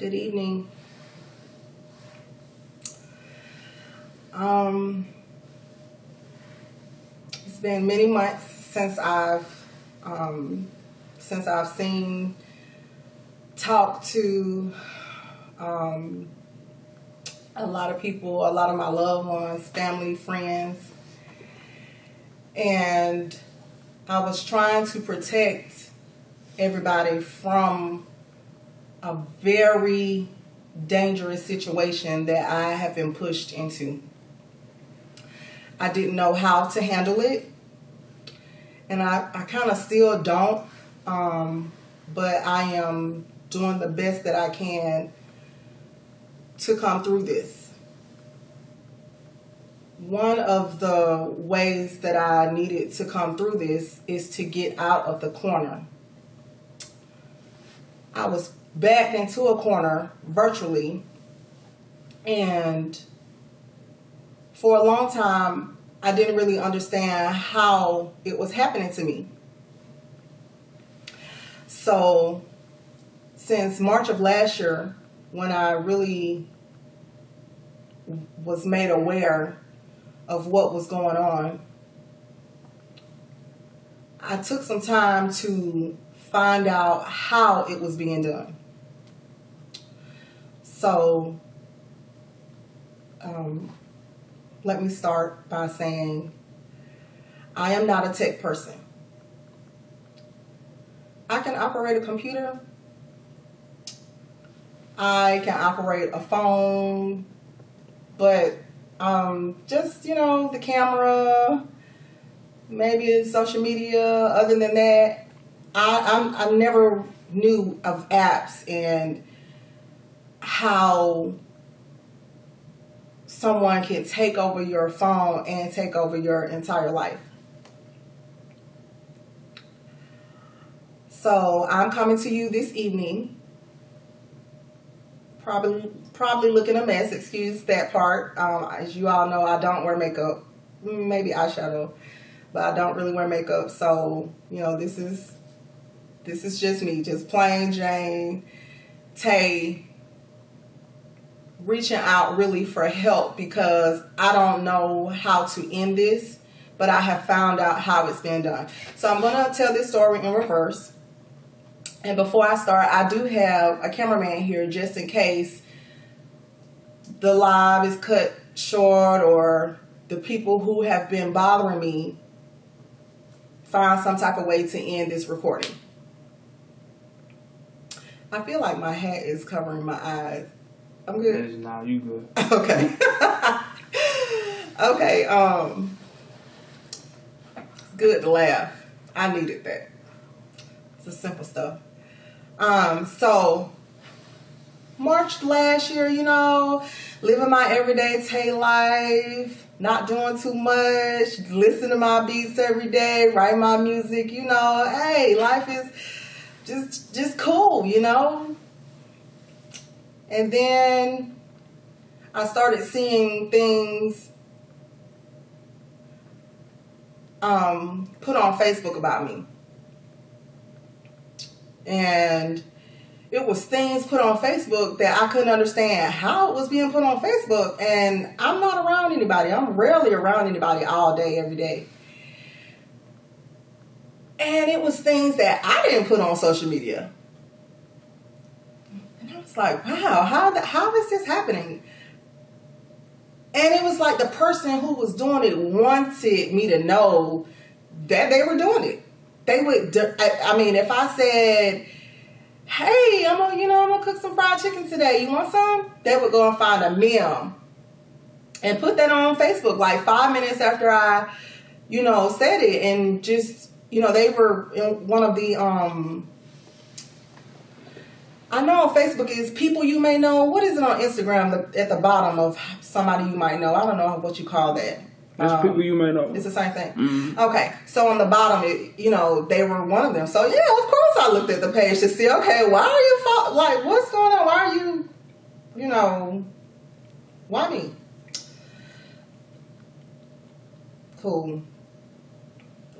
Good evening. It's been many months since I've seen, talked to a lot of people, a lot of my loved ones, family, friends, and I was trying to protect everybody from a very dangerous situation that I have been pushed into. I didn't know how to handle it, and I kind of still don't, but I am doing the best that I can to come through this. One of the ways that I needed to come through this is to get out of the corner. I was backed into a corner virtually, and for a long time I didn't really understand how it was happening to me. So since March of last year, when I really was made aware of what was going on, I took some time to find out how it was being done. So let me start by saying I am not a tech person. I can operate a computer. I can operate a phone, but just, the camera, maybe social media. Other than that, I never knew of apps and how someone can take over your phone and take over your entire life. So I'm coming to you this evening, probably looking a mess. Excuse that part. As you all know, I don't wear makeup, maybe eyeshadow, but I don't really wear makeup. So this is just me, just plain Jane Tay, reaching out really for help because I don't know how to end this, but I have found out how it's been done. So I'm going to tell this story in reverse. And before I start, I do have a cameraman here just in case the live is cut short or the people who have been bothering me find some type of way to end this recording. I feel like my hat is covering my eyes. I'm good? No, you good. Okay. Okay, it's good to laugh. I needed that. It's the simple stuff. So March last year, living my everyday Tay life, not doing too much, listening to my beats every day, write my music, hey, life is just cool, And then I started seeing things put on Facebook about me. And it was things put on Facebook that I couldn't understand how it was being put on Facebook. And I'm not around anybody. I'm rarely around anybody all day, every day. And it was things that I didn't put on social media. And I was like, wow, how is this happening? And it was like the person who was doing it wanted me to know that they were doing it. They would, if I said, hey, I'm gonna cook some fried chicken today. You want some? They would go and find a meme and put that on Facebook like 5 minutes after I, said it. And just, they were in one of the, I know Facebook is people you may know. What is it on Instagram at the bottom of somebody you might know? I don't know what you call that. It's people you may know. It's the same thing. Mm-hmm. Okay, so on the bottom, they were one of them. So yeah, of course I looked at the page to see, okay, why are you, what's going on? Why are you, why me? Cool.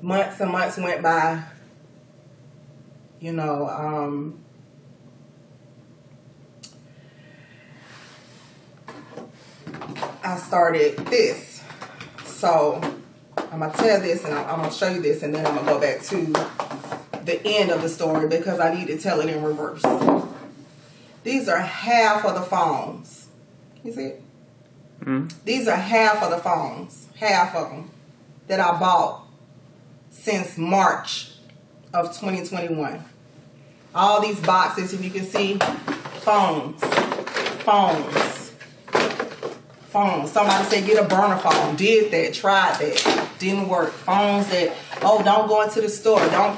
Months and months went by. I started this. So I'm going to tell this and I'm going to show you this, and then I'm going to go back to the end of the story because I need to tell it in reverse. These are half of the phones. You see it? Mm-hmm. These are half of the phones. Half of them that I bought since March of 2021. All these boxes, if you can see, phones. Somebody said get a burner phone. Did that, tried that, didn't work. Phones that, oh, don't go into the store, don't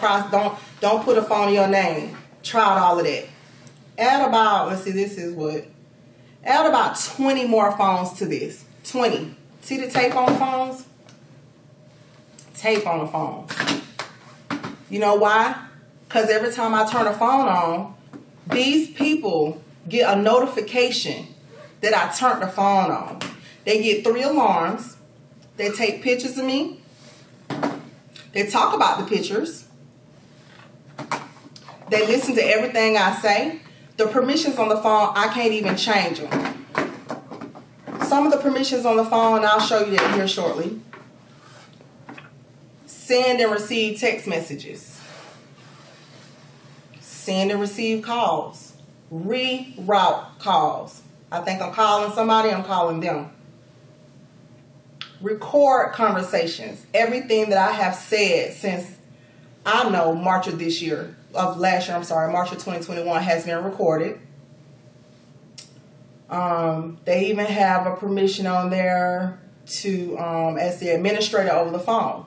put a phone in your name. Tried all of that. Add about, let's see, this is what. Add about 20 more phones to this. 20. See the tape on the phones? Tape on the phone. You know why? Because every time I turn the phone on, these people get a notification that I turned the phone on. They get 3 alarms. They take pictures of me. They talk about the pictures. They listen to everything I say. The permissions on the phone, I can't even change them. Some of the permissions on the phone, I'll show you that here shortly. Send and receive text messages. Send and receive calls. Reroute calls. I think I'm calling somebody, I'm calling them. Record conversations. Everything that I have said since, I know, March of 2021 has been recorded. They even have a permission on there to, as the administrator over the phone.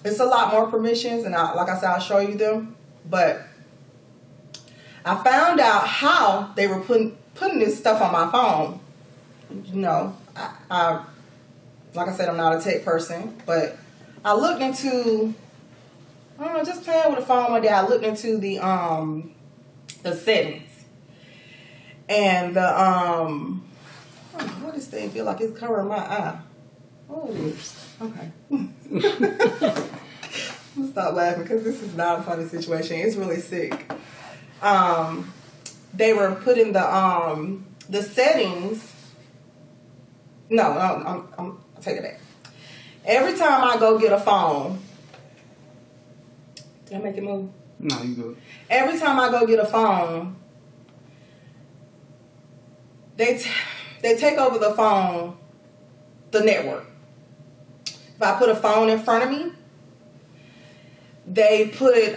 It's a lot more permissions, and like I said, I'll show you them. But I found out how they were putting this stuff on my phone. You know, I like I said, I'm not a tech person, but I looked into, I don't know, just playing with the phone one day. I looked into the settings, and the what does this thing feel like? It's covering my eye. Oh, okay. I'm stop laughing because this is not a funny situation. It's really sick. They were putting the settings. No, I'll take it back. Every time I go get a phone, did I make it move? No, you good. Every time I go get a phone, they take over the phone, the network. If I put a phone in front of me, they put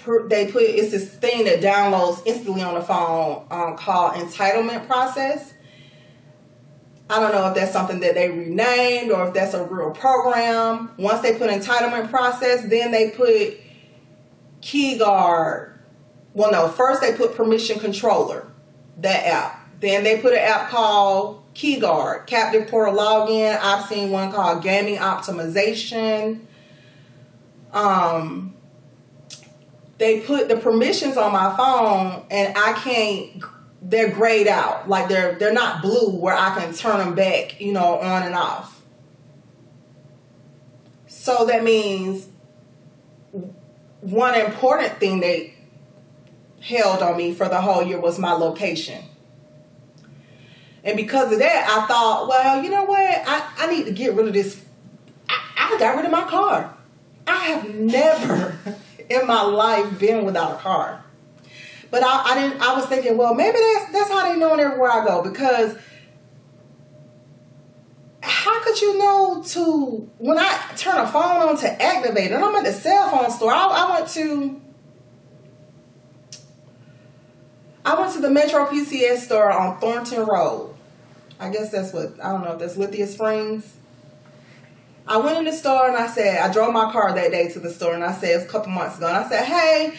it's this thing that downloads instantly on the phone called entitlement process. I don't know if that's something that they renamed or if that's a real program. Once they put entitlement process, then they put key guard. Well, no, first they put permission controller, that app. Then they put an app called Key Guard, captive portal login. I've seen one called gaming optimization. They put the permissions on my phone, and I can't. They're grayed out, like they're not blue where I can turn them back, you know, on and off. So that means one important thing they held on me for the whole year was my location. And because of that, I thought, well, you know what? I need to get rid of this. I got rid of my car. I have never in my life been without a car. But I was thinking, well, maybe that's how they know everywhere I go. Because how could you know to, when I turn a phone on to activate it, and I'm at the cell phone store, I went to the Metro PCS store on Thornton Road. I guess that's what, I don't know if that's Lithia Springs. I went in the store and I drove my car that day to the store, and I said, it was a couple months ago, and I said, hey,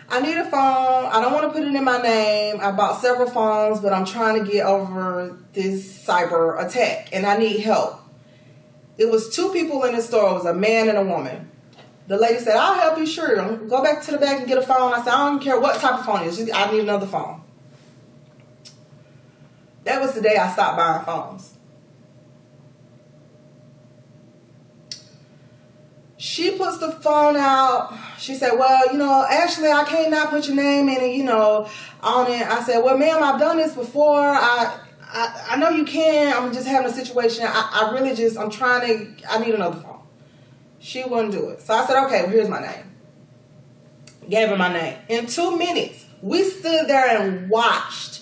I need a phone. I don't want to put it in my name. I bought several phones, but I'm trying to get over this cyber attack, and I need help. It was 2 people in the store. It was a man and a woman. The lady said, I'll help you, sure. Go back to the back and get a phone. I said, I don't care what type of phone it is. I need another phone. That was the day I stopped buying phones. She puts the phone out. She said, well, actually, I can't not put your name in it, on it. I said, well, ma'am, I've done this before. I know you can. I'm just having a situation. I need another phone. She wouldn't do it. So I said, okay, well, here's my name. Gave her my name. In 2 minutes, we stood there and watched.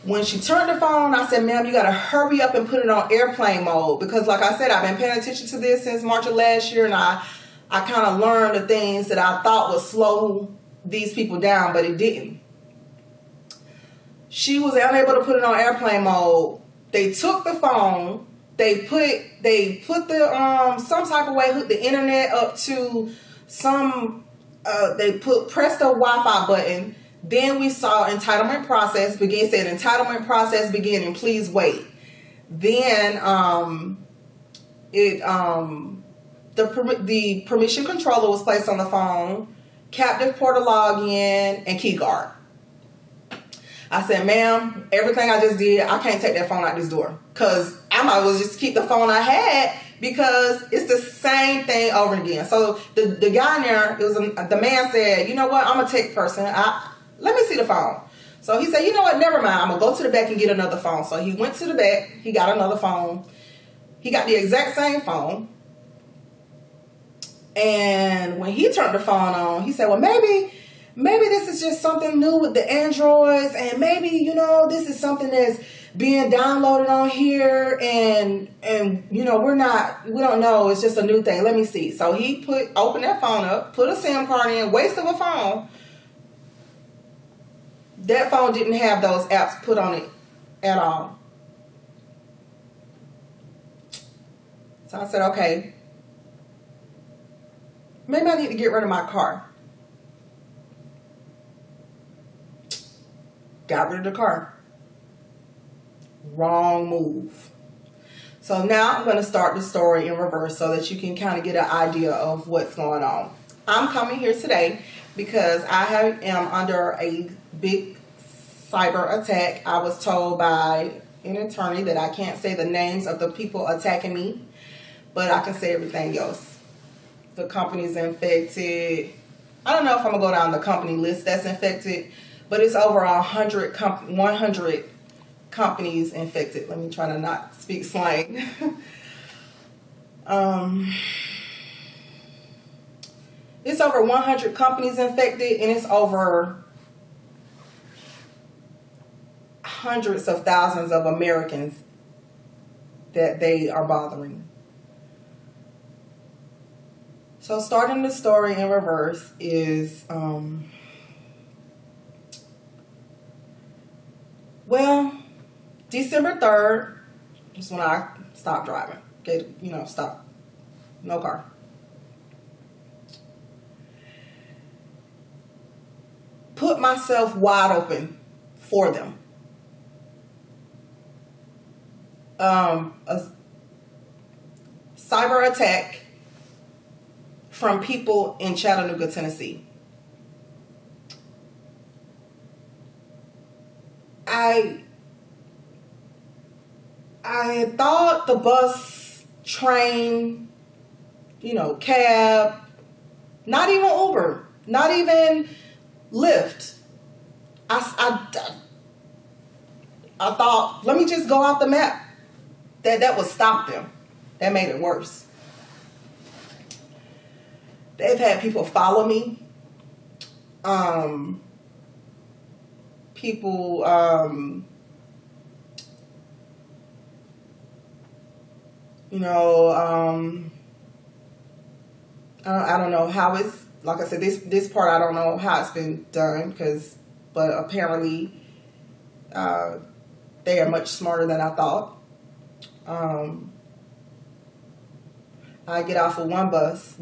When she turned the phone, I said, ma'am, you got to hurry up and put it on airplane mode. Because like I said, I've been paying attention to this since March of last year. And I kind of learned the things that I thought would slow these people down, but it didn't. She was unable to put it on airplane mode. They took the phone. They put the some type of way, hooked the internet up to some. They pressed the Wi-Fi button. Then we saw entitlement process begin. Said entitlement process beginning. Please wait. Then the permission controller was placed on the phone. Captive portal login and key guard. I said, ma'am, everything I just did, I can't take that phone out this door. Because I might as well just keep the phone I had because it's the same thing over and again. So the guy in there, the man said, you know what, I'm a tech person. Let me see the phone. So he said, you know what, never mind. I'm going to go to the back and get another phone. So he went to the back. He got another phone. He got the exact same phone. And when he turned the phone on, he said, well, maybe this is just something new with the Androids, and maybe, this is something that's being downloaded on here, and we don't know, it's just a new thing. Let me see. So he opened that phone up, put a SIM card in, waste of a phone. That phone didn't have those apps put on it at all. So I said, okay, maybe I need to get rid of my car. Got rid of the car. Wrong move. So now I'm going to start the story in reverse so that you can kind of get an idea of what's going on. I'm coming here today because I am under a big cyber attack. I was told by an attorney that I can't say the names of the people attacking me, but I can say everything else. The company's infected. I don't know if I'm going to go down the company list that's infected, but it's over 100 companies infected. Let me try to not speak slang. It's over 100 companies infected, and it's over hundreds of thousands of Americans that they are bothering. So starting the story in reverse is... December 3rd is when I stopped driving. Okay, stop. No car. Put myself wide open for them. A cyber attack from people in Chattanooga, Tennessee. I thought the bus, train, cab, not even Uber, not even Lyft. I thought, let me just go off the map. That would stop them. That made it worse. They've had people follow me. People, I don't know how it's, like I said, this part, I don't know how it's been done, but apparently, they are much smarter than I thought. I get on one bus,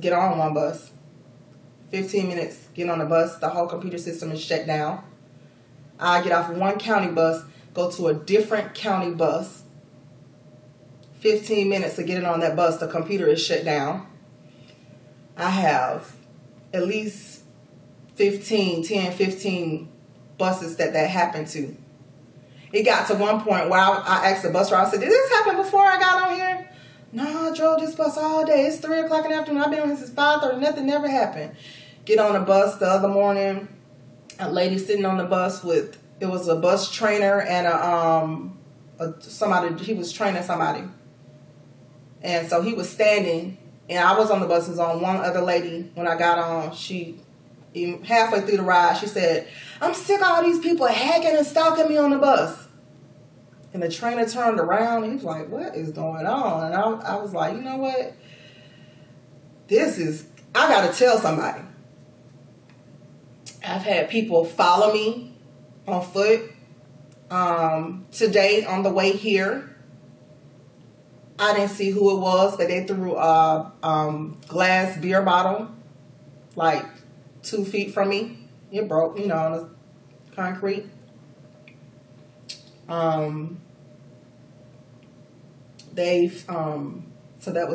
15 minutes, get on the bus, the whole computer system is shut down. I get off one county bus, go to a different county bus. 15 minutes to get it on that bus, the computer is shut down. I have at least 15 buses that happened to. It got to one point where I asked the bus driver, I said, did this happen before I got on here? No, I drove this bus all day. It's 3 o'clock in the afternoon. I've been on here since 5:30. Nothing never happened. Get on the bus the other morning. A lady sitting on the bus with, it was a bus trainer and somebody, he was training somebody. And so he was standing, and I was on the bus. It was on one other lady. When I got on, she, halfway through the ride, she said, I'm sick of all these people hacking and stalking me on the bus. And the trainer turned around, and he was like, what is going on? And I was like, you know what? I got to tell somebody. I've had people follow me on foot. Today, on the way here, I didn't see who it was, but they threw a glass beer bottle like 2 feet from me. It broke, on the concrete. So that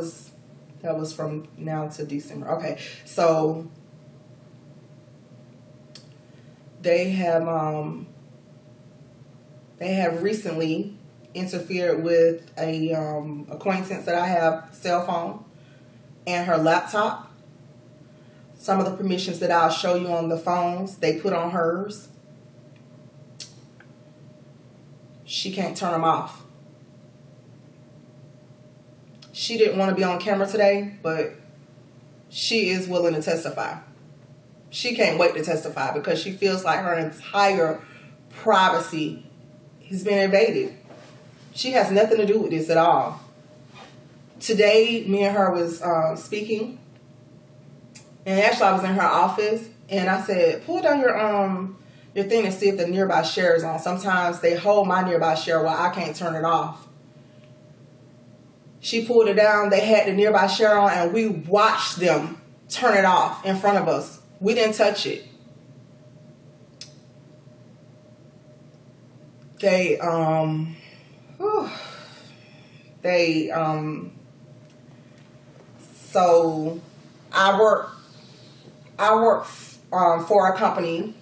was from now to December. Okay, so they have recently interfered with a acquaintance that I have cell phone and her laptop. Some of the permissions that I'll show you on the phones, they put on hers. She can't turn them off. She didn't want to be on camera today, but she is willing to testify. She can't wait to testify because she feels like her entire privacy has been invaded. She has nothing to do with this at all. Today, me and her was speaking, and actually I was in her office, and I said, pull down your thing and see if the nearby share is on. Sometimes they hold my nearby share while I can't turn it off. She pulled it down, they had the nearby share on, and we watched them turn it off in front of us. We didn't touch it. So I work for a company,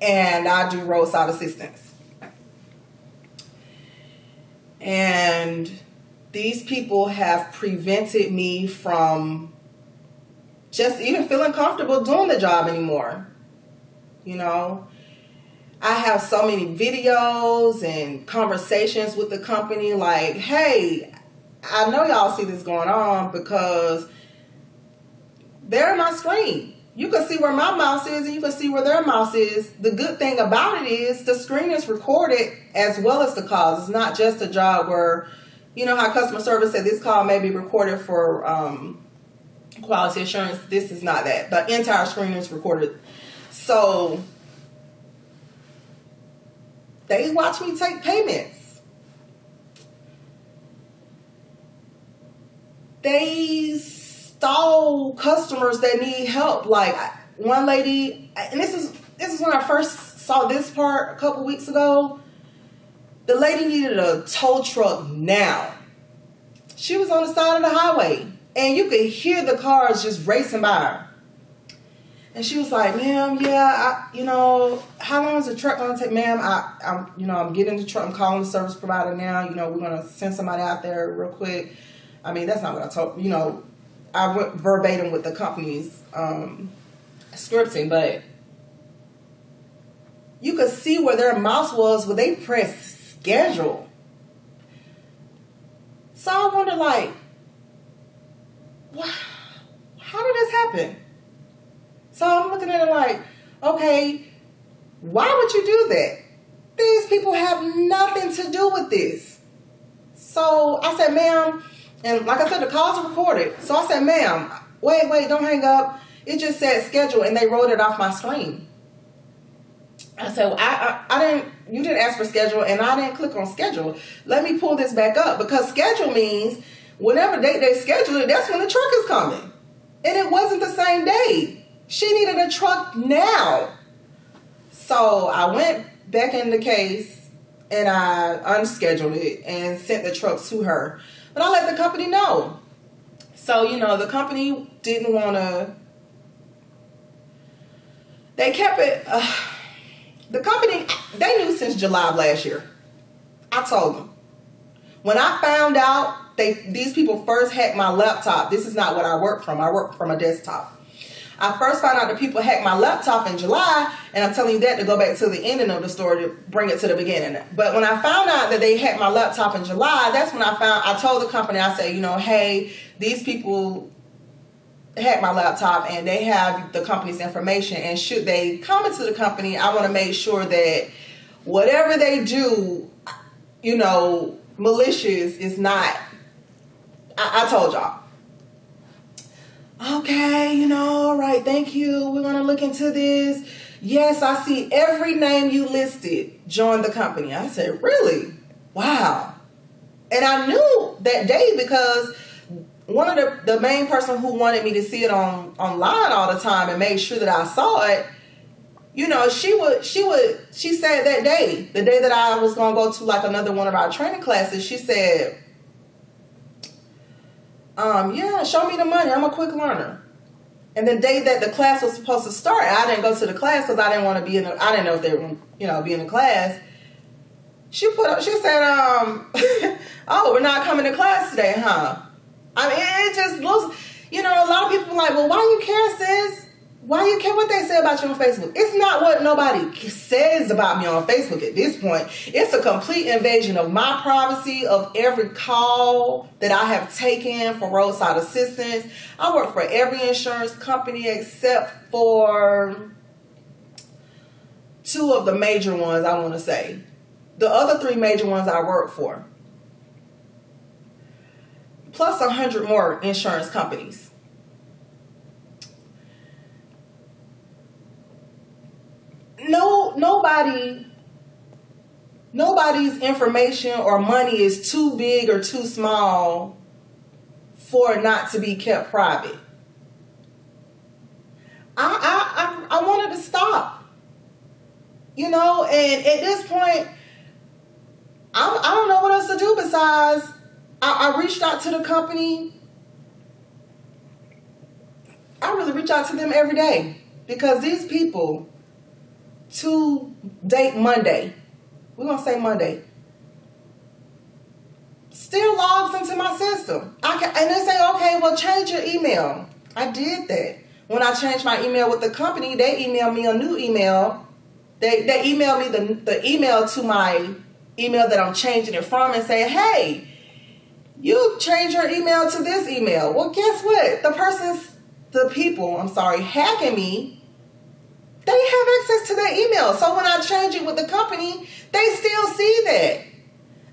and I do roadside assistance. And these people have prevented me from just even feeling comfortable doing the job anymore. I have so many videos and conversations with the company like, hey, I know y'all see this going on because they're in my screen. You can see where my mouse is and you can see where their mouse is. The good thing about it is the screen is recorded as well as the calls. It's not just a job where, how customer service said this call may be recorded for quality assurance. This is not that. The entire screen is recorded. So they watch me take payments. They stall customers that need help. Like one lady, and this is when I first saw this part a couple weeks ago. The lady needed a tow truck now. She was on the side of the highway, and you could hear the cars just racing by her. And she was like, ma'am, how long is the truck going to take? Ma'am, I'm getting the truck. I'm calling the service provider now. We're going to send somebody out there real quick. I mean, that's not what I told, I went verbatim with the company's scripting, but you could see where their mouse was when they pressed schedule. So I wonder, how did this happen? So I'm looking at it like, okay, why would you do that? These people have nothing to do with this. So I said, ma'am, and like I said, the calls are recorded. So I said, ma'am, wait, don't hang up. It just said schedule, and they wrote it off my screen. I said, well, you didn't ask for schedule, and I didn't click on schedule. Let me pull this back up, because schedule means whenever they schedule it, that's when the truck is coming. And it wasn't the same day. She needed a truck now. So I went back in the case and I unscheduled it and sent the truck to her. But I let the company know. So, the company didn't want to. They kept it. The company, they knew since July of last year. I told them. When I found out these people first hacked my laptop. This is not what I work from. I work from a desktop. I first found out that people hacked my laptop in July, and I'm telling you that to go back to the ending of the story to bring it to the beginning. But when I found out that they hacked my laptop in July, that's when I told the company, I said, hey, these people hacked my laptop and they have the company's information, and should they come into the company, I want to make sure that whatever they do, malicious is not. I told y'all. Okay, all right, thank you. We're going to look into this. Yes, I see every name you listed joined the company. I said, really? Wow. And I knew that day because one of the main person who wanted me to see it online all the time and made sure that I saw it, she said that day, the day that I was going to go to like another one of our training classes, she said, yeah, show me the money. I'm a quick learner. And the day that the class was supposed to start, I didn't go to the class because I didn't want to be I didn't know if they were going to, be in the class. She said, oh, we're not coming to class today, huh? I mean, it just looks, a lot of people are like, well, why you care, sis? Why you care what they say about you on Facebook? It's not what nobody says about me on Facebook at this point. It's a complete invasion of my privacy, of every call that I have taken for roadside assistance. I work for every insurance company except for 2 of the major ones, I want to say. The other 3 major ones I work for. Plus 100 more insurance companies. Nobody's information or money is too big or too small for it not to be kept private. I wanted to stop, and at this point, I don't know what else to do besides I reached out to the company. I really reach out to them every day because these people, to date Monday, we're going to say Monday, still logs into my system. And they say, okay, well, change your email. I did that. When I changed my email with the company, they emailed me a new email. They emailed me the email to my email that I'm changing it from and say, hey, you change your email to this email. Well, guess what? The people hacking me, they have access to that email. So when I change it with the company, they still see that.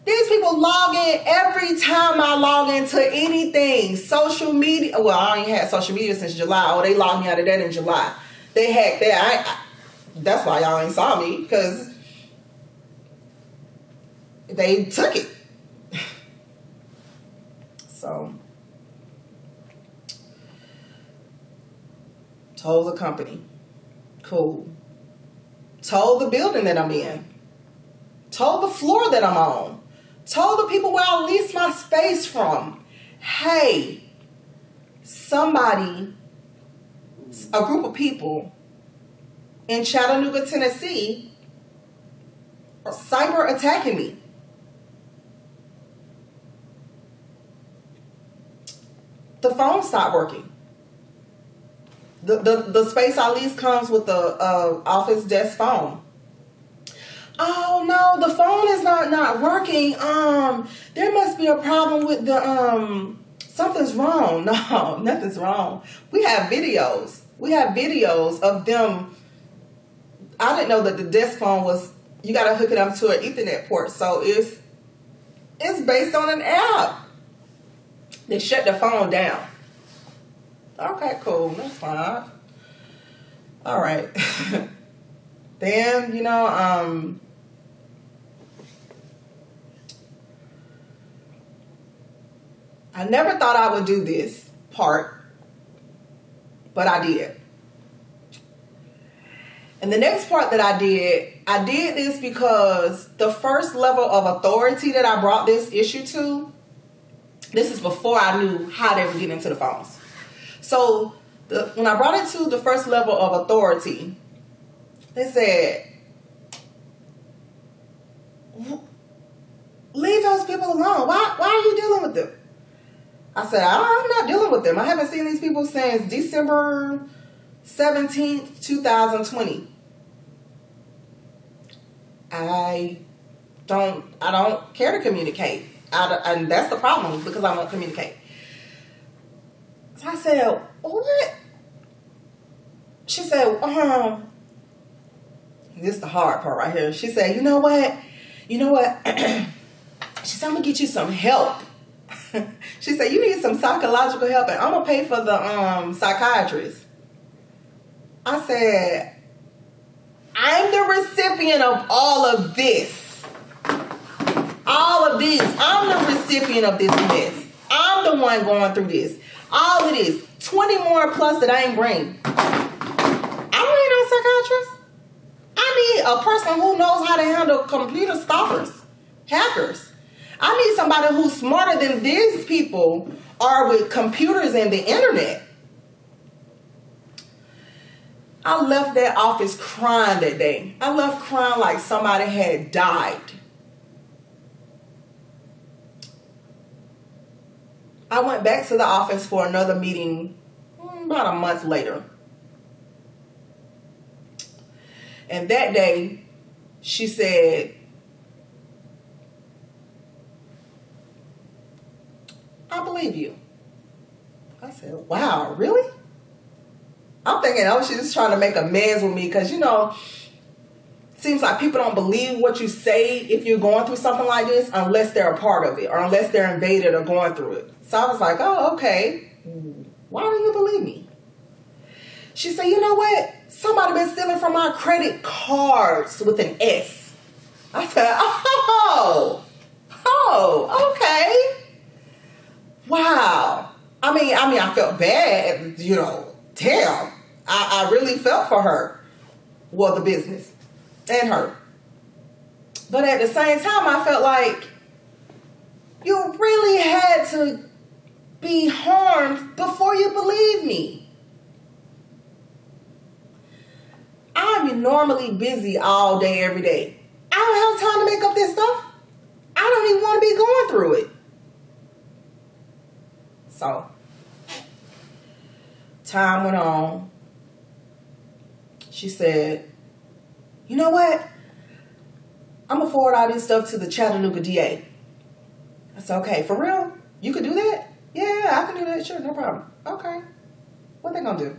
These people log in every time I log into anything. Social media. Well, I ain't had social media since July. Oh, they logged me out of that in July. They hacked that. That's why y'all ain't saw me, because they took it. So, told the company. Cool. Told the building that I'm in. Told the floor that I'm on. Told the people where I leased my space from. Hey, somebody, a group of people in Chattanooga, Tennessee, are cyber attacking me. The phone stopped working. The space I lease comes with the office desk phone. Oh no, the phone is not working. There must be a problem with the something's wrong. No, nothing's wrong. We have videos. Of them. I didn't know that the desk phone was, you gotta hook it up to an Ethernet port. So it's based on an app. They shut the phone down. Okay, cool. That's fine. All right. Then, I never thought I would do this part, but I did. And the next part that I did this because the first level of authority that I brought this issue to, this is before I knew how they were getting into the phones. So when I brought it to the first level of authority, they said, leave those people alone. Why are you dealing with them? I said, I'm not dealing with them. I haven't seen these people since December 17th, 2020. I don't care to communicate. And that's the problem, because I won't communicate. So I said, what? She said, this is the hard part right here. She said, you know what? She said, I'm going to get you some help. She said, you need some psychological help, and I'm going to pay for the psychiatrist. I said, I'm the recipient of all of this. All of this. I'm the recipient of this mess. I'm the one going through this. All of this. 20 more plus that I ain't bring. I don't need no psychiatrist. I need a person who knows how to handle computer stalkers, hackers. I need somebody who's smarter than these people are with computers and the internet. I left that office crying that day. I left crying like somebody had died. I went back to the office for another meeting about a month later. And that day, she said, I believe you. I said, wow, really? I'm thinking, she's just trying to make amends with me because, seems like people don't believe what you say if you're going through something like this unless they're a part of it or unless they're invaded or going through it. So I was like, oh, okay. Why don't you believe me? She said, you know what? Somebody been stealing from my credit cards with an S. I said, oh, okay. Wow. I mean, I felt bad, damn. I really felt for her. Well, the business and her. But at the same time, I felt like you really had to be harmed before you believe me. I'm normally busy all day, every day. I don't have time to make up this stuff. I don't even want to be going through it. So, time went on. She said, you know what? I'm going to forward all this stuff to the Chattanooga DA. I said, okay, for real? You could do that? Yeah, I can do that. Sure, no problem. Okay. What they going to do?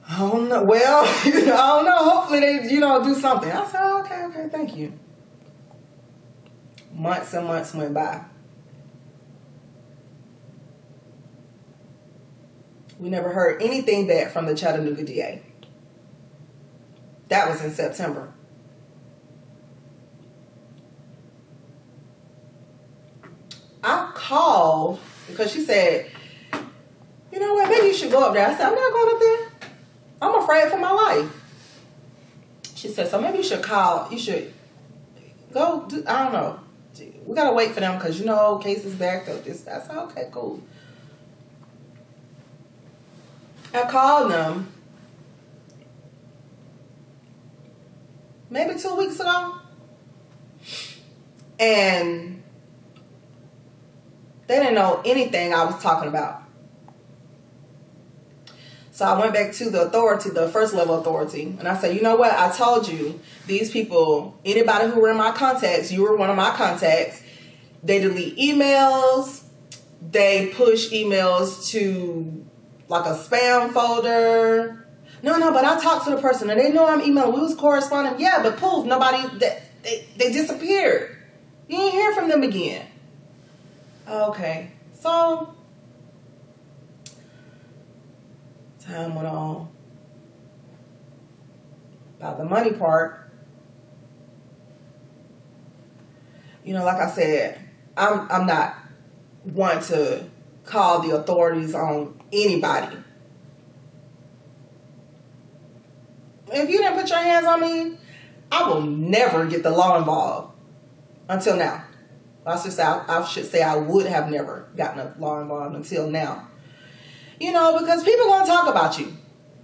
I don't know. Well, I don't know. Hopefully they, do something. I said, okay, thank you. Months and months went by. We never heard anything back from the Chattanooga DA. That was in September. I called because she said, you know what, maybe you should go up there. I said, I'm not going up there. I'm afraid for my life. She said, so maybe you should call. You should go. I don't know. We got to wait for them because, cases backed up. I said, okay, cool. I called them maybe 2 weeks ago. And they didn't know anything I was talking about. So I went back to the authority, the first level authority, and I said, you know what? I told you, these people, anybody who were in my contacts, you were one of my contacts, they delete emails, they push emails to like a spam folder. No, but I talked to the person and they know I'm emailing. We was corresponding. Yeah, but poof, they disappeared. You didn't hear from them again. Okay, so time went on. About the money part, like I said, I'm not one to call the authorities on anybody. If you didn't put your hands on me, I will never get the law involved. Until now. I should say I would have never gotten a law involved until now. Because people are going to talk about you.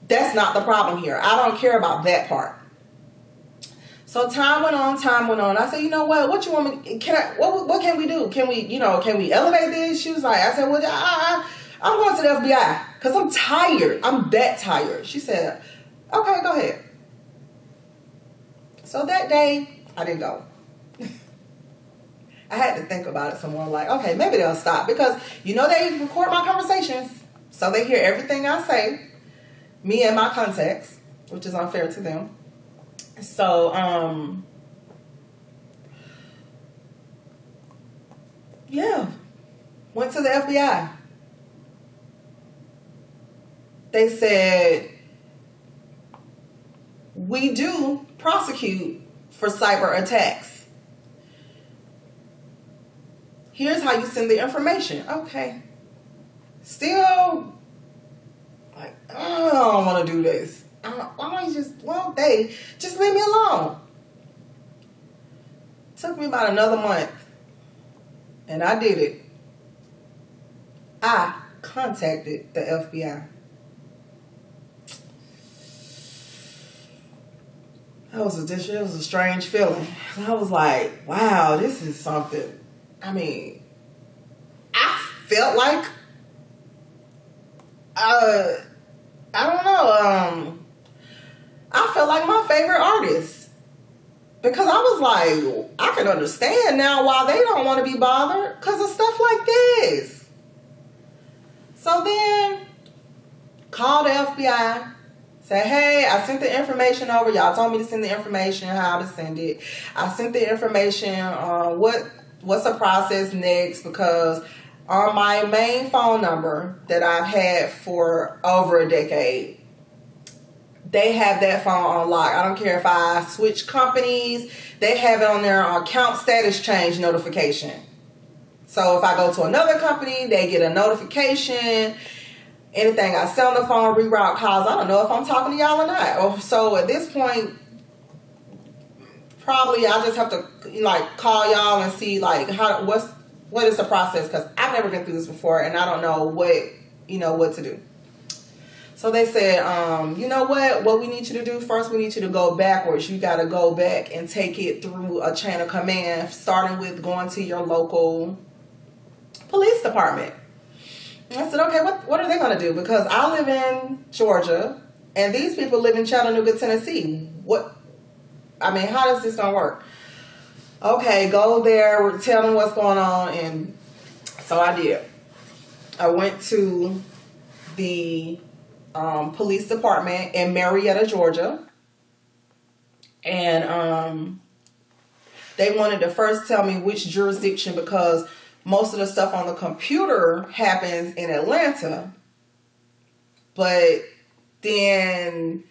That's not the problem here. I don't care about that part. So So time went on, time went on. I said, you know what you want me, what can we do? Can we elevate this? She was like, I said, well, I'm going to the FBI because I'm tired. I'm that tired. She said, okay, go ahead. So that day, I didn't go. I had to think about it some more. Like, okay, maybe they'll stop because, they record my conversations. So they hear everything I say, me and my contacts, which is unfair to them. So, went to the FBI. They said, we do prosecute for cyber attacks. Here's how you send the information. Okay. Still, like, I don't want to do this. Why don't you they just leave me alone. Took me about another month. And I did it. I contacted the FBI. It was a strange feeling. I was like, wow, this is something. I mean, I felt like, I don't know, I felt like my favorite artist. Because I was like, I can understand now why they don't want to be bothered because of stuff like this. So then, called the FBI. Say, hey, I sent the information over. Y'all told me to send the information, how to send it. I sent the information on what's the process next, because on my main phone number that I've had for over a decade, they have that phone on lock. I don't care if I switch companies, they have it on their account status change notification. So if I go to another company, they get a notification. Anything I say on the phone, reroute calls, I don't know if I'm talking to y'all or not. So at this point, probably I just have to call y'all and see what is the process, because I've never been through this before and I don't know what to do. So they said, you know what we need you to do first, we need you to go backwards. You got to go back and take it through a chain of command, starting with going to your local police department. And I said, okay, what are they going to do? Because I live in Georgia and these people live in Chattanooga, Tennessee. How is this going to work? Okay, go there, tell them what's going on. And so I did. I went to the police department in Marietta, Georgia. And they wanted to first tell me which jurisdiction, because most of the stuff on the computer happens in Atlanta. But then,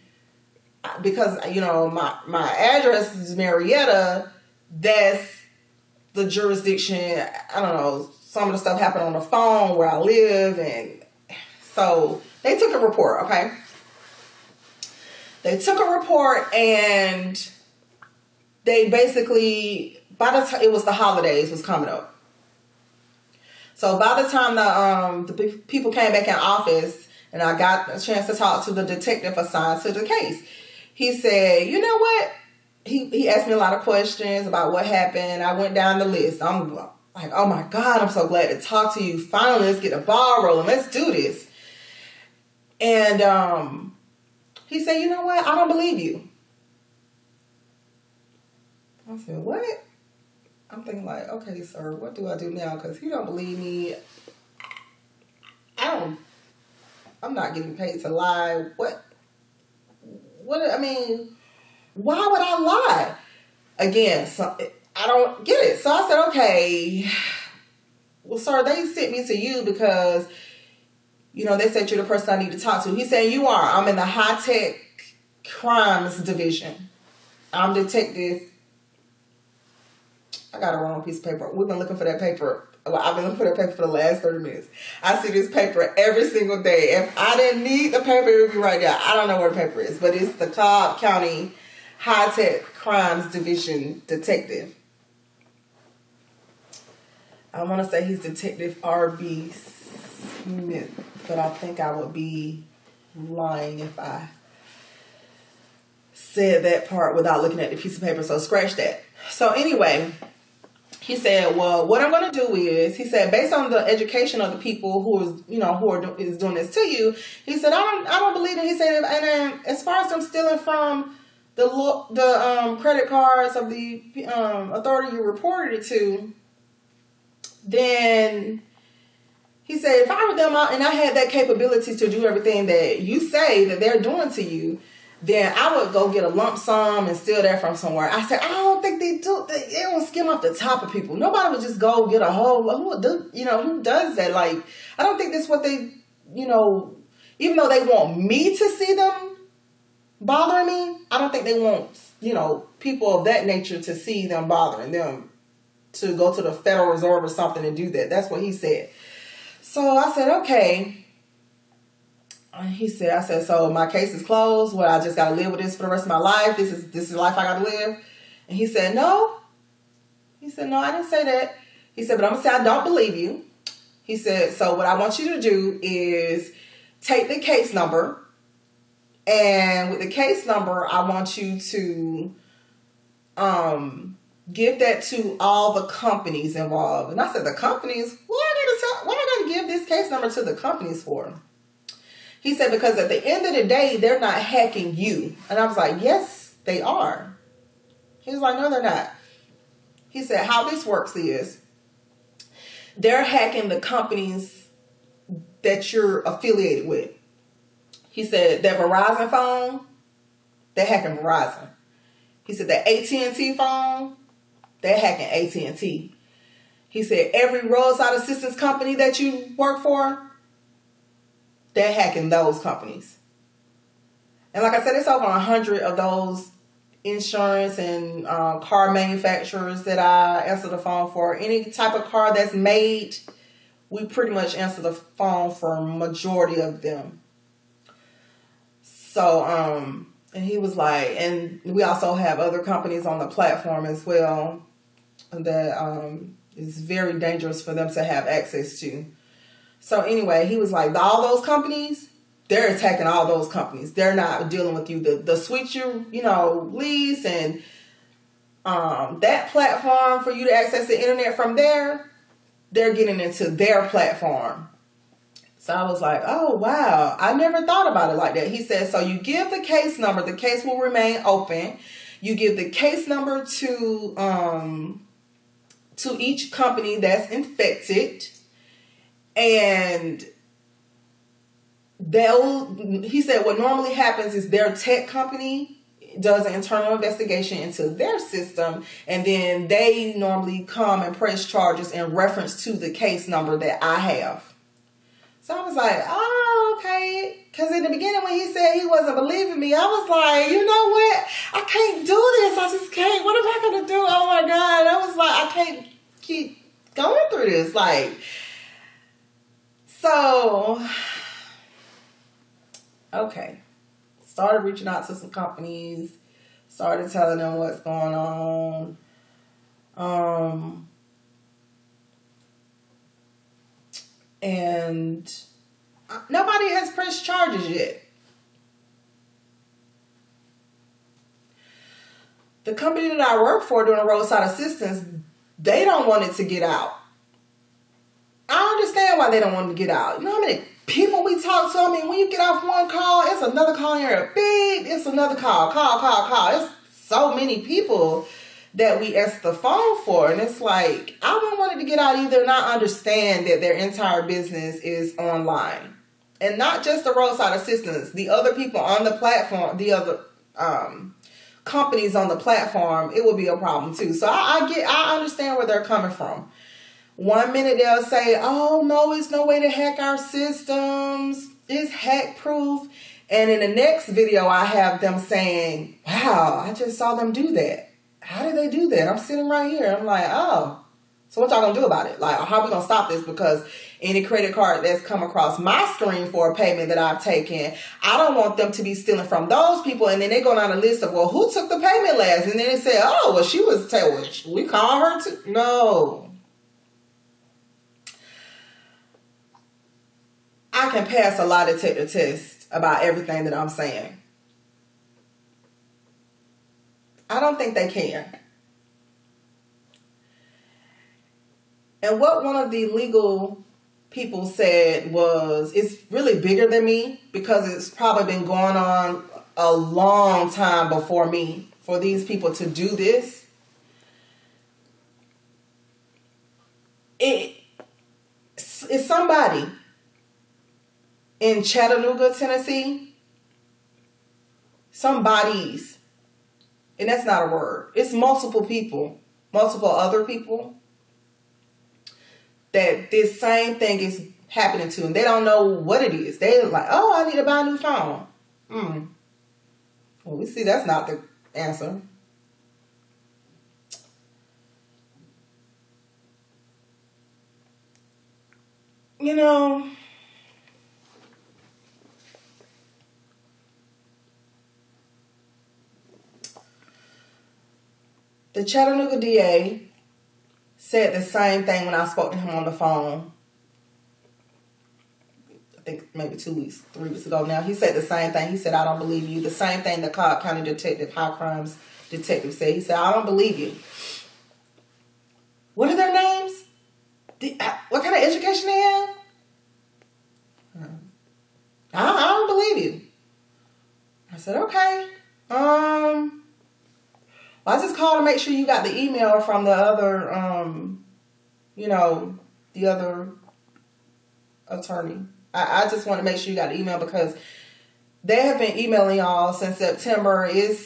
because, my address is Marietta, that's the jurisdiction. I don't know, some of the stuff happened on the phone where I live. And so they took a report, okay? They took a report and they basically, by the time it was the holidays was coming up. So by the time the people came back in office and I got a chance to talk to the detective assigned to the case, he said, you know what? He asked me a lot of questions about what happened. I went down the list. I'm like, oh my God, I'm so glad to talk to you. Finally, let's get the ball rolling. Let's do this. And he said, you know what? I don't believe you. I said, what? I'm thinking like, okay, sir, what do I do now? Because he don't believe me. I'm not getting paid to lie. Why would I lie? Again, so I don't get it. So I said, okay, well, sir, they sent me to you because, they said you're the person I need to talk to. He said, you are. I'm in the high-tech crimes division. I'm detective. I got a wrong piece of paper. We've been looking for that paper. Well, I've been looking for that paper for the last 30 minutes. I see this paper every single day. If I didn't need the paper, it would be right there. I don't know where the paper is, but it's the Cobb County High-Tech Crimes Division Detective. I want to say he's Detective R.B. Smith, but I think I would be lying if I said that part without looking at the piece of paper, so scratch that. So anyway, he said, well, what I'm going to do is, he said, based on the education of the people is doing this to you, he said, I don't believe it. He said, and then as far as them stealing from the credit cards of the authority you reported it to, then he said, if I were them and I had that capability to do everything that you say that they're doing to you, then I would go get a lump sum and steal that from somewhere. I said, I don't think they do. They don't skim off the top of people. Nobody would just go get a whole, who does that? Like, I don't think that's what they, even though they want me to see them bothering me, I don't think they want, people of that nature to see them bothering them, to go to the Federal Reserve or something and do that. That's what he said. So I said, okay. I said, so my case is closed. Well, I just got to live with this for the rest of my life. This is the life I got to live. And he said, no. He said, no, I didn't say that. He said, but I'm going to say I don't believe you. He said, so what I want you to do is take the case number. And with the case number, I want you to give that to all the companies involved. And I said, the companies? What am I going to give this case number to the companies for? He said, because at the end of the day, they're not hacking you. And I was like, yes, they are. He was like, no, they're not. He said, how this works is they're hacking the companies that you're affiliated with. He said, that Verizon phone, they're hacking Verizon. He said, that AT&T phone, they're hacking AT&T. He said, every roadside assistance company that you work for, they're hacking those companies. And like I said, it's over 100 of those insurance and car manufacturers that I answer the phone for. Any type of car that's made, we pretty much answer the phone for a majority of them. So, and he was like, and we also have other companies on the platform as well that is very dangerous for them to have access to. So anyway, he was like, all those companies, they're attacking all those companies. They're not dealing with you. The suite lease and that platform for you to access the internet from there, they're getting into their platform. So I was like, oh, wow. I never thought about it like that. He said, so you give the case number. The case will remain open. You give the case number to each company that's infected. And he said what normally happens is their tech company does an internal investigation into their system, and then they normally come and press charges in reference to the case number that I have. So I was like, oh, okay. Because in the beginning when he said he wasn't believing me, I was like, you know what? I can't do this. I just can't. What am I going to do? Oh, my God. I was like, I can't keep going through this. So, okay. Started reaching out to some companies. Started telling them what's going on. And nobody has pressed charges yet. The company that I work for doing roadside assistance, they don't want it to get out. I understand why they don't want it to get out. You know how many people we talk to? I mean, when you get off one call, it's another call in your beep, it's another call. It's so many people that we answer the phone for. And it's like, I don't want it to get out either. And I understand that their entire business is online. And not just the roadside assistants, the other people on the platform, the other companies on the platform, it would be a problem too. So I understand where they're coming from. 1 minute they'll say, oh no, it's no way to hack our systems. It's hack proof. And in the next video, I have them saying, wow, I just saw them do that. How did they do that? I'm sitting right here. I'm like, oh, so what y'all gonna do about it? Like, how are we gonna stop this? Because any credit card that's come across my screen for a payment that I've taken, I don't want them to be stealing from those people. And then they go down a list of, well, who took the payment last? And then they say, oh, well, she was, we call her too. No. I can pass a lie detector test about everything that I'm saying. I don't think they can. And what one of the legal people said was, it's really bigger than me because it's probably been going on a long time before me for these people to do this. It's somebody in Chattanooga, Tennessee. Somebody's. And that's not a word. It's multiple people, multiple other people that this same thing is happening to, and they don't know what it is. They're like, oh, I need to buy a new phone. Well, we see that's not the answer. You know, the Chattanooga DA said the same thing when I spoke to him on the phone. I think maybe 3 weeks ago now. He said the same thing. He said, I don't believe you. The same thing the Cobb County detective, high crimes detective said. He said, I don't believe you. What are their names? What kind of education they have? I don't believe you. I said, okay. Well, I just called to make sure you got the email from the other, the other attorney. I just want to make sure you got the email because they have been emailing y'all since September. It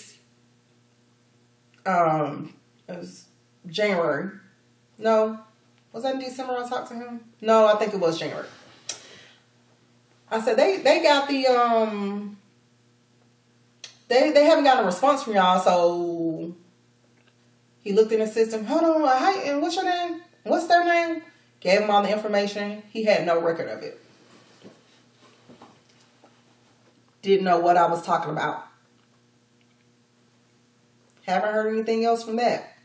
was January. No. Was that in December I talked to him? No, I think it was January. I said, they got the, they haven't gotten a response from y'all, so he looked in the system. Hold on, hi, and what's your name? What's their name? Gave him all the information. He had no record of it. Didn't know what I was talking about. Haven't heard anything else from that.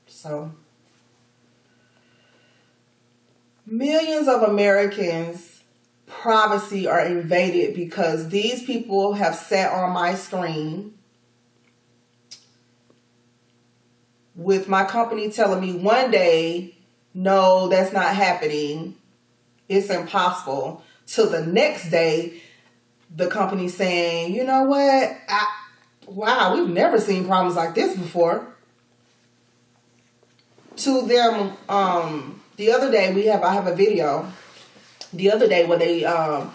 So, millions of Americans' privacy are invaded because these people have sat on my screen with my company telling me one day, no, that's not happening. It's impossible. Till the next day, the company saying, you know what? Wow, we've never seen problems like this before. To them, the other day I have a video. The other day where they, our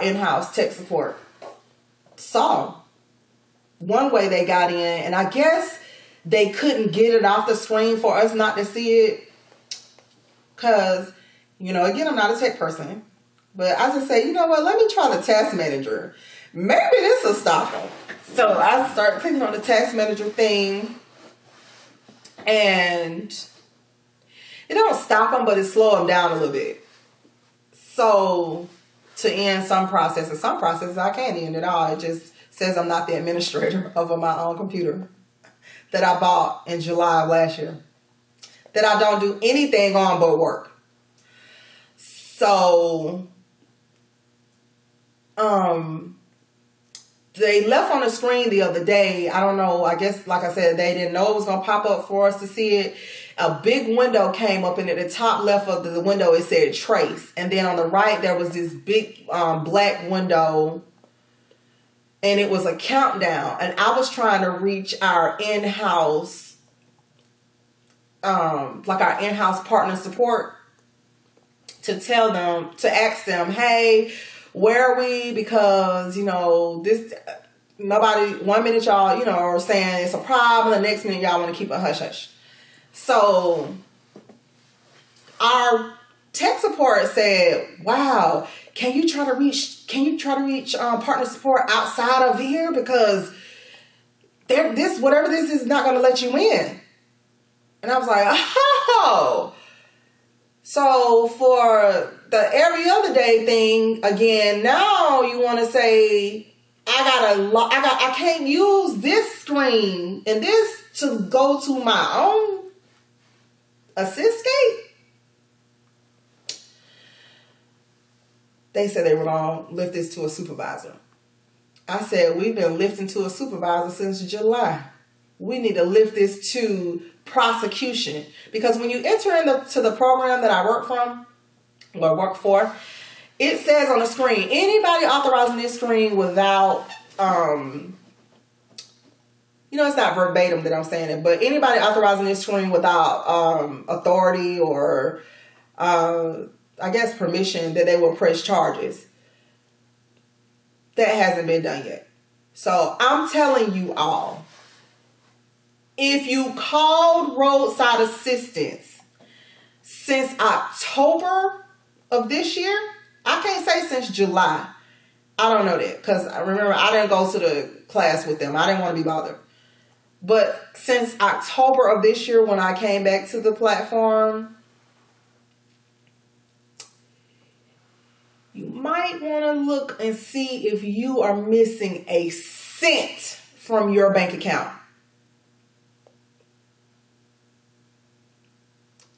in-house tech support saw one way they got in, and I guess they couldn't get it off the screen for us not to see it. Cause, again, I'm not a tech person, but I just say, you know what? Let me try the task manager. Maybe this will stop them. So I start clicking on the task manager thing. And it don't stop them, but it slow them down a little bit. So to end some processes I can't end at all. It just says I'm not the administrator of my own computer that I bought in July of last year. That I don't do anything on but work. So, they left on the screen the other day. I don't know. I guess, like I said, they didn't know it was going to pop up for us to see it. A big window came up, and at the top left of the window, it said trace. And then on the right, there was this big black window, and it was a countdown. And I was trying to reach our in-house, our in-house partner support to tell them, to ask them, hey, where are we? Because, this, nobody, 1 minute y'all, are saying it's a problem. The next minute y'all want to keep a hush hush. So our tech support said, wow, can you try to reach partner support outside of here? Because whatever this is not going to let you in. And I was like, oh. So for the every other day thing, again, now you want to say, I can't use this screen and this to go to my own assist-scape. They said they were going to lift this to a supervisor. I said, we've been lifting to a supervisor since July. We need to lift this to prosecution. Because when you enter into the program that I work for, it says on the screen, anybody authorizing this screen without, it's not verbatim that I'm saying it, but anybody authorizing this screen without authority or, I guess, permission, that they will press charges. That hasn't been done yet. So I'm telling you all, if you called roadside assistance since October of this year, I can't say since July. I don't know that, because I remember I didn't go to the class with them. I didn't want to be bothered. But since October of this year, when I came back to the platform, you might want to look and see if you are missing a cent from your bank account.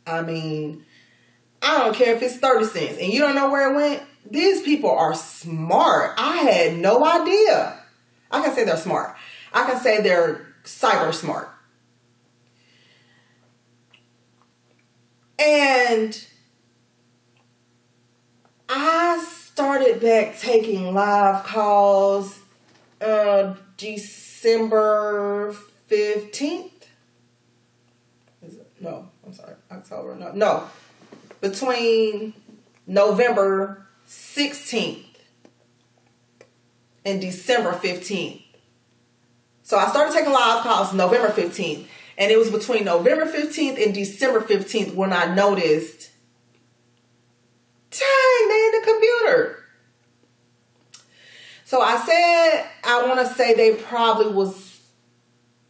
I mean, I don't care if it's 30 cents and you don't know where it went. These people are smart. I had no idea. I can say they're smart. I can say they're cyber smart. And I started back taking live calls December 15th. No, I'm sorry, October. No. Between November 16th and December 15th. So I started taking live calls November 15th. And it was between November 15th and December 15th when I noticed, dang, they in the computer. So I said, I want to say they probably was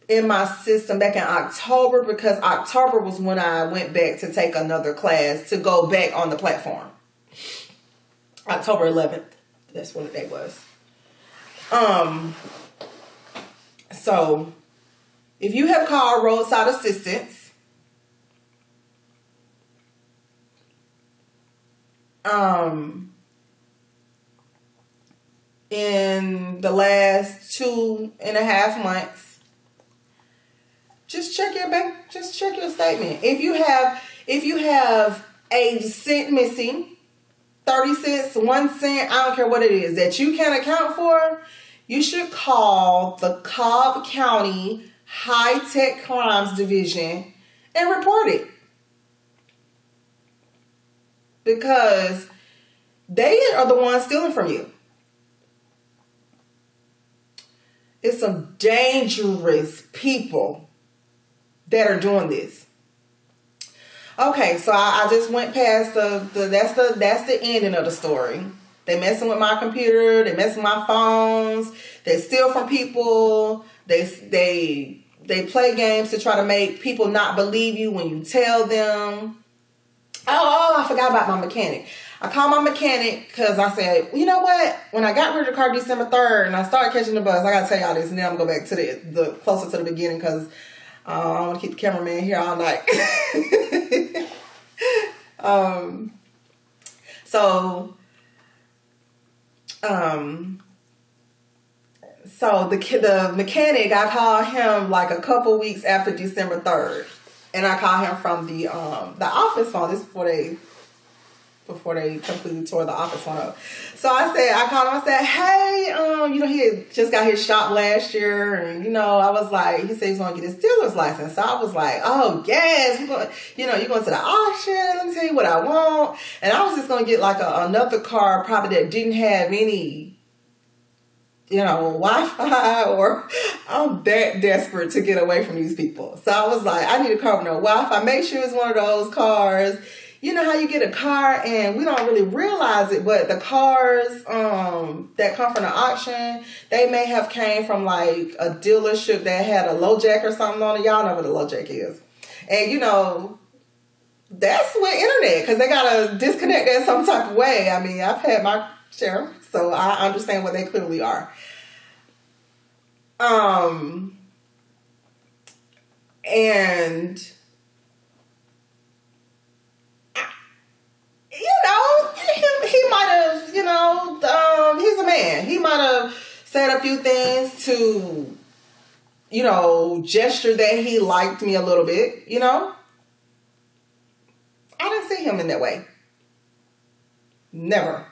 in my system back in October, because October was when I went back to take another class to go back on the platform. October 11th. That's what the day was. So if you have called roadside assistance, in the last 2.5 months, just check your bank, just check your statement. If you have a cent missing, 30 cents, 1 cent, I don't care what it is, that you can't account for, you should call the Cobb County High Tech Crimes Division and report it. Because they are the ones stealing from you. It's some dangerous people that are doing this. Okay, so I just went past that's the ending of the story. They messing with my computer, they messing with my phones, they steal from people, they play games to try to make people not believe you when you tell them. Oh, I forgot about my mechanic. I called my mechanic because I said, you know what? When I got rid of the car December 3rd and I started catching the bus, I got to tell y'all this, and then I'm going to go back to the closer to the beginning, because I don't want to keep the cameraman here all night. So the mechanic, I called him like a couple weeks after December 3rd. And I called him from the office phone. This is before they completely tore the office phone up. So I called him. I said, hey, he had just got his shop last year, and I was like, he said he's gonna get his dealer's license. So I was like, oh yes, you're going to the auction. Let me tell you what I want. And I was just gonna get like another car, probably that didn't have any, Wi-Fi, or I'm that desperate to get away from these people. So I was like, I need a car with no Wi-Fi. Make sure it's one of those cars. You know how you get a car and we don't really realize it, but the cars that come from the auction, they may have came from like a dealership that had a low jack or something on it. Y'all know what a low jack is. And that's with internet, because they got to disconnect that some type of way. I mean, I've had my share, so I understand what they clearly are. And he might have, he's a man. He might have said a few things to, gesture that he liked me a little bit, I didn't see him in that way. Never.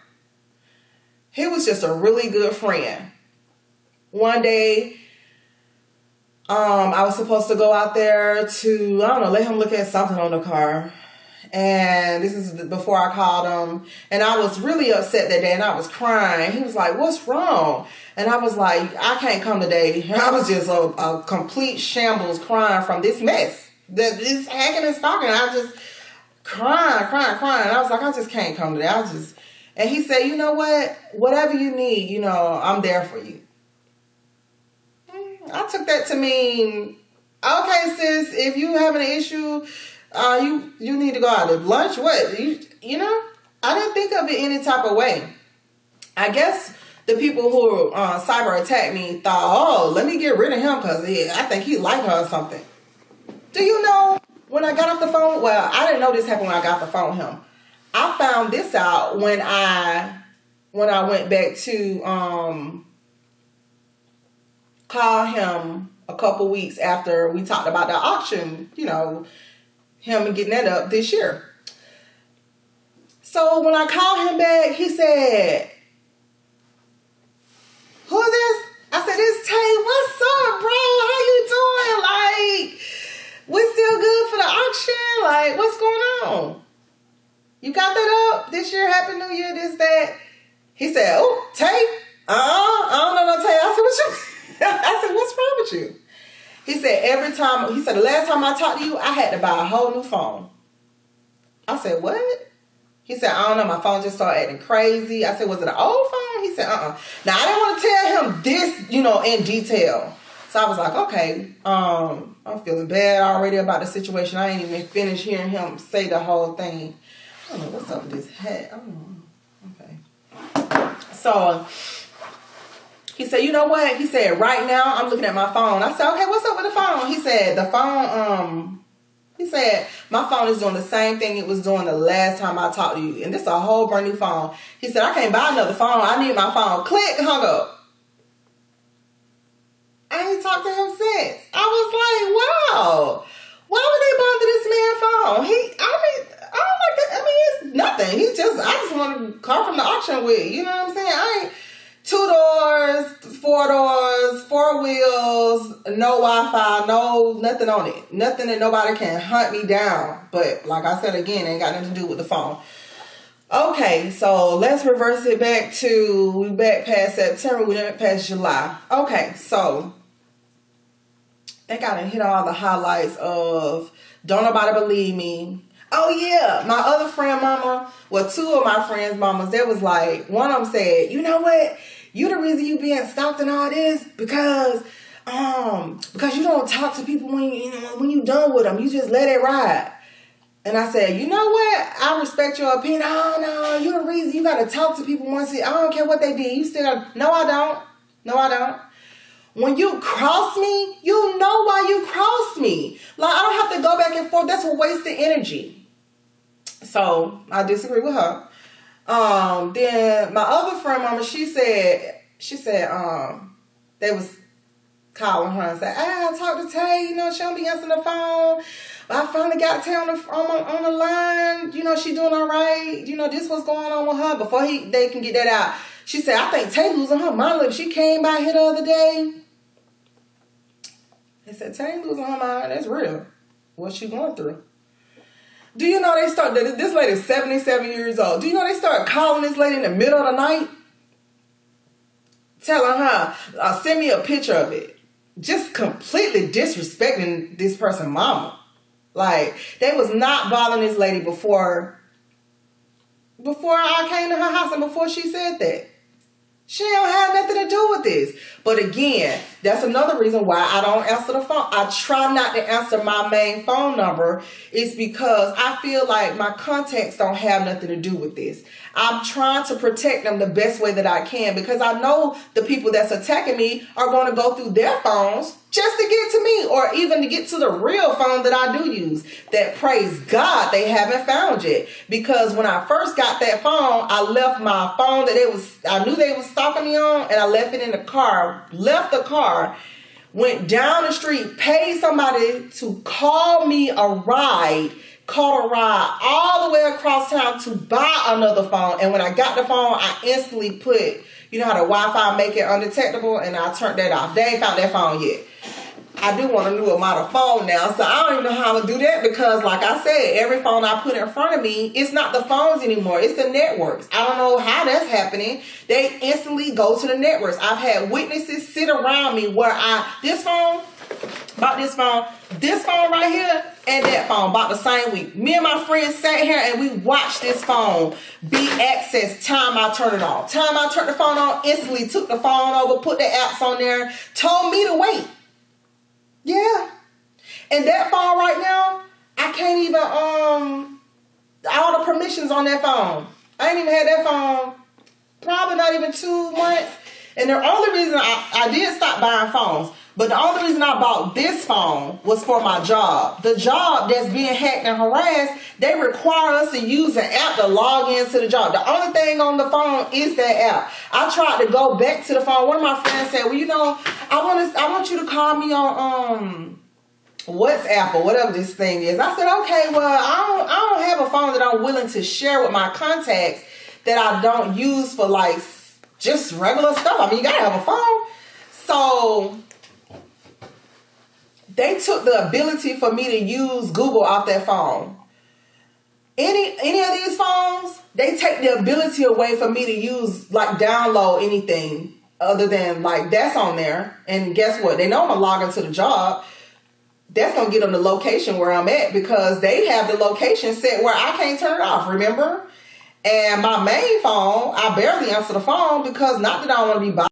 He was just a really good friend. One day, I was supposed to go out there to, let him look at something on the car. And this is before I called him. And I was really upset that day and I was crying. He was like, what's wrong? And I was like, I can't come today. I was just a complete shambles crying from this mess. This hacking and stalking. I just crying. And I was like, I just can't come today. And he said, you know what? Whatever you need, I'm there for you. I took that to mean, okay, sis, if you have an issue, you need to go out to lunch. What? I didn't think of it any type of way. I guess the people who cyber attacked me thought, let me get rid of him because I think he like her or something. Do you know when I got off the phone? Well, I didn't know this happened when I got off the phone with him. I found this out when I went back to call him a couple weeks after we talked about the auction, him getting that up this year. So when I called him back, he said, who is this? I said, it's Tay. What's up, bro? How you doing? Like, we still good for the auction? Like, what's going on? You got that up this year? Happy New Year, this, that. He said, oh, Tay? I don't know no Tay. I said, what's wrong with you? He said, the last time I talked to you, I had to buy a whole new phone. I said, what? He said, I don't know, my phone just started acting crazy. I said, was it an old phone? He said, Now, I didn't want to tell him this, in detail. So I was like, okay, I'm feeling bad already about the situation. I ain't even finished hearing him say the whole thing. I don't know, what's up with this hat? I don't know. Okay. So he said, you know what? He said, right now I'm looking at my phone. I said, okay, what's up with the phone? He said, my phone is doing the same thing it was doing the last time I talked to you. And this is a whole brand new phone. He said, I can't buy another phone. I need my phone. Click, hung up. I ain't talked to him since. I was like, wow. Why would they bother this man phone? I don't like that. I mean, it's nothing. I just want a car from the auction with. You know what I'm saying? I ain't 2 doors, 4 doors, 4 wheels, no Wi-Fi, no nothing on it. Nothing that nobody can hunt me down. But like I said again, ain't got nothing to do with the phone. Okay, so let's reverse it back to, we back past September, we went past July. Okay, so I got to hit all the highlights of don't nobody believe me. Oh yeah, my other friend mama, well 2 of my friends mamas, they was like, one of them said, you know what? You the reason you being stalked and all this because you don't talk to people when you done with them. You just let it ride. And I said, you know what? I respect your opinion. Oh no, you the reason you gotta talk to people once. I don't care what they did. You still gotta, no I don't. When you cross me, you know why you crossed me. Like, I don't have to go back and forth. That's a waste of energy. So I disagree with her. Then my other friend mama, she said, they was calling her and said, I talked to Tay, she don't be answering the phone. But I finally got Tay on the line. She doing all right. This what's going on with her. Before they can get that out, she said, I think Tay losing her mind. She came by here the other day. They said, Tay losing her mind. That's real. What's she going through? Do you know this lady's 77 years old. Do you know they start calling this lady in the middle of the night? Telling her, send me a picture of it. Just completely disrespecting this person's mama. Like, they was not bothering this lady before I came to her house and before she said that. She don't have nothing to do with this. But again, that's another reason why I don't answer the phone. I try not to answer my main phone number. It's because I feel like my contacts don't have nothing to do with this. I'm trying to protect them the best way that I can because I know the people that's attacking me are going to go through their phones, just to get to me, or even to get to the real phone that I do use, that, praise God, they haven't found yet. Because when I first got that phone, I left my phone that I knew they was stalking me on, and I left it in the car, left the car, went down the street, paid somebody to call me a ride, called a ride all the way across town to buy another phone. And when I got the phone, I instantly put, you know how the Wi-Fi make it undetectable, and I turned that off. They ain't found that phone yet. I do want a new amount of phone now, so I don't even know how to do that, because like I said, every phone I put in front of me, it's not the phones anymore, it's the networks. I don't know how that's happening. They instantly go to the networks. I've had witnesses sit around me where this phone right here, and that phone about the same week. Me and my friends sat here and we watched this phone be accessed time I turned it on. Time I turned the phone on, instantly took the phone over, put the apps on there, told me to wait. Yeah. And that phone right now, I can't even, all the permissions on that phone. I ain't even had that phone probably not even 2 months. And the only reason I did stop buying phones, but the only reason I bought this phone was for my job. The job that's being hacked and harassed, they require us to use an app to log into the job. The only thing on the phone is that app. I tried to go back to the phone. One of my friends said, well, you know, I want you to call me on WhatsApp or whatever this thing is. I said, okay, well, I don't have a phone that I'm willing to share with my contacts that I don't use for like just regular stuff. I mean, you gotta have a phone. So they took the ability for me to use Google off that phone. Any of these phones, they take the ability away for me to use, like, download anything other than, like, that's on there. And guess what? They know I'm gonna log into the job. That's gonna get them the location where I'm at, because they have the location set where I can't turn it off, remember? And my main phone, I barely answer the phone, because not that I don't want to be bothered.